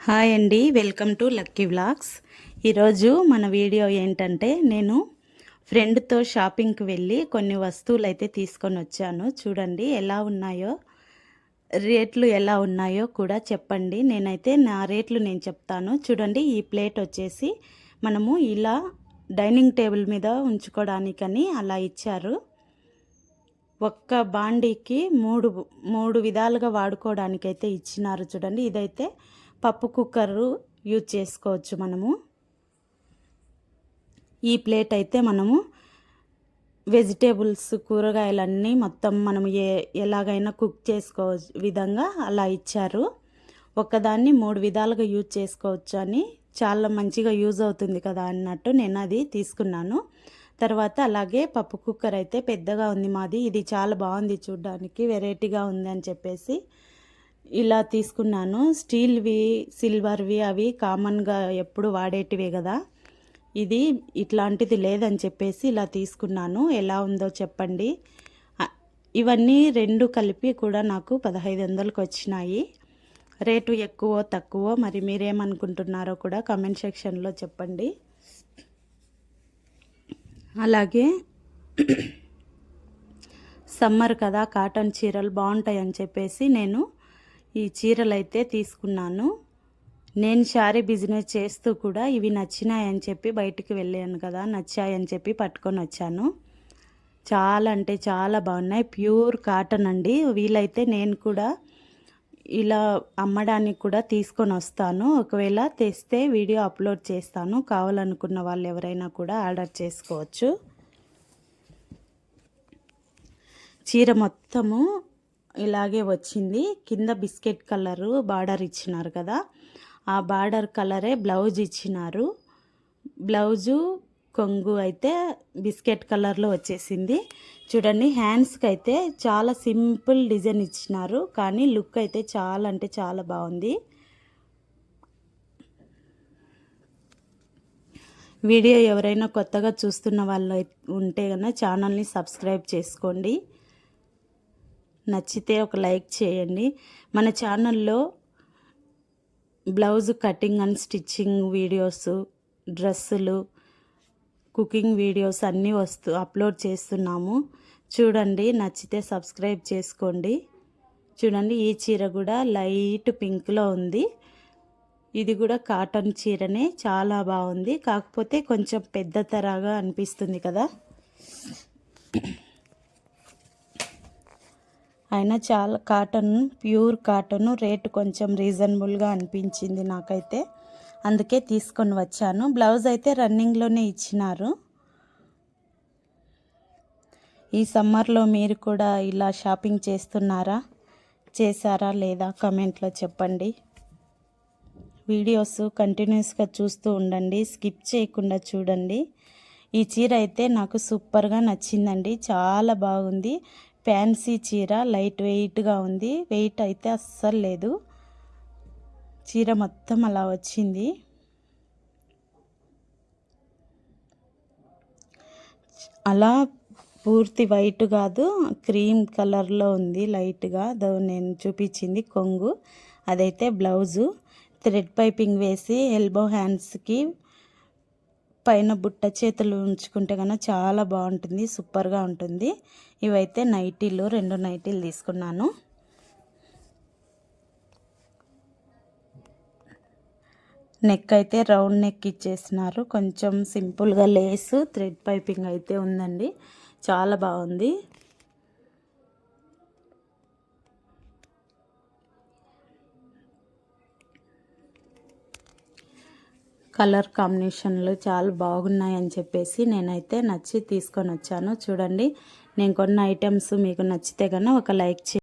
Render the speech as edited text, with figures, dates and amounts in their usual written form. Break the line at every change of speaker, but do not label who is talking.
Hi అండి, welcome to lucky vlogs. ఈరోజు మన వీడియో ఏంటంటే, నేను ఫ్రెండ్తో షాపింగ్కి వెళ్ళి కొన్ని వస్తువులు అయితే తీసుకొని వచ్చాను. చూడండి ఎలా ఉన్నాయో, రేట్లు ఎలా ఉన్నాయో కూడా చెప్పండి. నేనైతే నా రేట్లు నేను చెప్తాను. చూడండి, ఈ ప్లేట్ వచ్చేసి మనము ఇలా డైనింగ్ టేబుల్ మీద ఉంచుకోవడానికని అలా ఇచ్చారు. ఒక్క బాండీకి మూడు విధాలుగా వాడుకోవడానికైతే ఇచ్చినారు. చూడండి, ఇదైతే పప్పు కుక్కరు యూజ్ చేసుకోవచ్చు మనము. ఈ ప్లేట్ అయితే మనము వెజిటేబుల్స్, కూరగాయలన్నీ మొత్తం మనం ఎలాగైనా కుక్ చేసుకో విధంగా అలా ఇచ్చారు. ఒకదాన్ని 3 విధాలుగా యూజ్ చేసుకోవచ్చు అని, చాలా మంచిగా యూజ్ అవుతుంది కదా అన్నట్టు నేను అది తీసుకున్నాను. తర్వాత అలాగే పప్పు కుక్కర్ అయితే పెద్దగా ఉంది మాది. ఇది చాలా బాగుంది, చూడ్డానికి వెరైటీగా ఉంది అని చెప్పేసి ఇలా తీసుకున్నాను. స్టీల్వి, సిల్వర్వి అవి కామన్గా ఎప్పుడు వాడేటివే కదా, ఇది ఇట్లాంటిది లేదని చెప్పేసి ఇలా తీసుకున్నాను. ఎలా ఉందో చెప్పండి. ఇవన్నీ రెండు కలిపి కూడా నాకు 1500కి వచ్చినాయి. రేటు ఎక్కువ తక్కువ మరి మీరేమనుకుంటున్నారో కూడా కామెంట్ సెక్షన్లో చెప్పండి. అలాగే సమ్మర్ కదా, కాటన్ చీరలు బాగుంటాయి అని చెప్పేసి నేను ఈ చీరలు అయితే తీసుకున్నాను. నేను శారీ బిజినెస్ చేస్తూ కూడా ఇవి నచ్చినాయని చెప్పి బయటికి వెళ్ళాను కదా, నచ్చాయని చెప్పి పట్టుకొని వచ్చాను. చాలా అంటే చాలా బాగున్నాయి. ప్యూర్ కాటన్ అండి. వీలైతే నేను కూడా ఇలా అమ్మడానికి కూడా తీసుకొని వస్తాను. ఒకవేళ తెస్తే వీడియో అప్లోడ్ చేస్తాను. కావాలనుకున్న వాళ్ళు ఎవరైనా కూడా ఆర్డర్ చేసుకోవచ్చు. చీర మొత్తము ఇలాగే వచ్చింది. కింద బిస్కెట్ కలరు బార్డర్ ఇచ్చినారు కదా, ఆ బార్డర్ కలరే బ్లౌజ్ ఇచ్చినారు. బ్లౌజు కొంగు అయితే బిస్కెట్ కలర్లో వచ్చేసింది. చూడండి, హ్యాండ్స్కి అయితే చాలా సింపుల్ డిజైన్ ఇచ్చినారు, కానీ లుక్ అయితే చాలా అంటే చాలా బాగుంది. వీడియో ఎవరైనా కొత్తగా చూస్తున్న వాళ్ళు ఉంటే కనుక ఛానల్ని సబ్స్క్రైబ్ చేసుకోండి. నచ్చితే ఒక లైక్ చేయండి. మన ఛానల్లో blouse cutting and stitching videos, డ్రెస్సులు, కుకింగ్ వీడియోస్ అన్నీ అప్లోడ్ చేస్తున్నాము. చూడండి, నచ్చితే సబ్స్క్రైబ్ చేసుకోండి. చూడండి, ఈ చీర కూడా లైట్ పింక్లో ఉంది. ఇది కూడా కాటన్ చీరనే, చాలా బాగుంది. కాకపోతే కొంచెం పెద్ద తరగా అనిపిస్తుంది కదా, అయినా చాలా కాటన్, ప్యూర్ కాటన్. రేటు కొంచెం రీజనబుల్గా అనిపించింది నాకైతే, అందుకే తీసుకొని వచ్చాను. బ్లౌజ్ అయితే రన్నింగ్లోనే ఇచ్చినారు. ఈ సమ్మర్లో మీరు కూడా ఇలా షాపింగ్ చేశారా లేదా కామెంట్లో చెప్పండి. వీడియోస్ కంటిన్యూస్గా చూస్తూ ఉండండి, స్కిప్ చేయకుండా చూడండి. ఈ చీర అయితే నాకు సూపర్గా నచ్చిందండి, చాలా బాగుంది. ఫ్యాన్సీ చీర, లైట్ వెయిట్గా ఉంది. వెయిట్ అయితే అస్సలు లేదు. చీర మొత్తం అలా వచ్చింది. అలా పూర్తి వైట్ కాదు, క్రీమ్ కలర్లో ఉంది లైట్గా. నేను చూపించింది కొంగు, అదైతే బ్లౌజు. థ్రెడ్ పైపింగ్ వేసి ఎల్బో హ్యాండ్స్కి పైన బుట్ట చేతులు ఉంచుకుంటే కన్నా చాలా బాగుంటుంది, సూపర్గా ఉంటుంది. ఇవైతే నైటీలు, 2 నైటీలు తీసుకున్నాను. నెక్ అయితే రౌండ్ నెక్ ఇచ్చేసినారు. కొంచెం సింపుల్గా లేసు, థ్రెడ్ పైపింగ్ అయితే ఉందండి, చాలా బాగుంది. కలర్ కాంబినేషన్లు చాలా బాగున్నాయని చెప్పేసి నేనైతే నచ్చి తీసుకొని వచ్చాను. చూడండి, నేను కొన్న ఐటమ్స్ మీకు నచ్చితే కన్నా ఒక లైక్ చేయండి.